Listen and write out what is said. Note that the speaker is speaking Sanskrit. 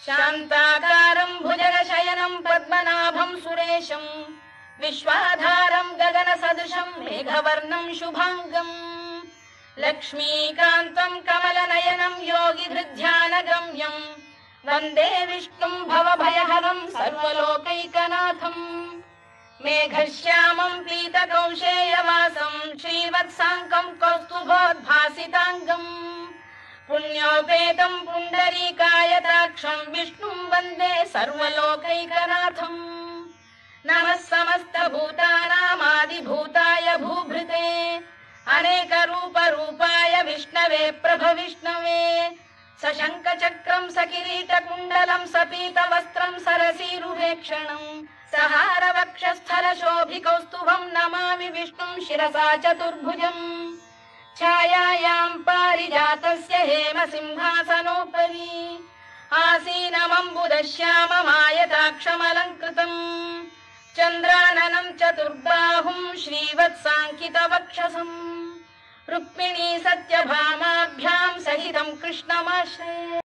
शान्ताकारं भुजगशयनं पद्मनाभं सुरेशं विश्वाधारं गगनसदृशं मेघवर्णं शुभांगम् लक्ष्मीकान्तं कमलनयनं योगिधृध्यानगम्यं वन्दे विष्णुं भवभयहरं सर्वलोकैकनाथम् मेघश्यामं पीतकौशेयवासं श्रीवत्साङ्कं कौस्तुभोद्भासिताङ्गम् पुण्योपेतं पुण्डरीकायताक्षं विष्णुं वन्दे सर्वलोकैकनाथम् नमः समस्तभूतानामादिभूताय भूभृते अनेकरूपरूपाय विष्णवे प्रभविष्णवे सशङ्खचक्रं सकिरीटकुण्डलं सपीतवस्त्रं सरसीरुहेक्षणं सहारवक्षस्थलशोभिकौस्तुभं नमामि विष्णुं शिरसा चतुर्भुजम् छायायां पारिजातस्य हेमसिंहासनोपरि आसीनमम्बुदश्याममायताक्षमलङ्कृतम् चन्द्राननं चतुर्बाहुं श्रीवत्साङ्कितवक्षसम् रुक्मिणी सत्यभामाभ्यां सहितं कृष्णमाश्रये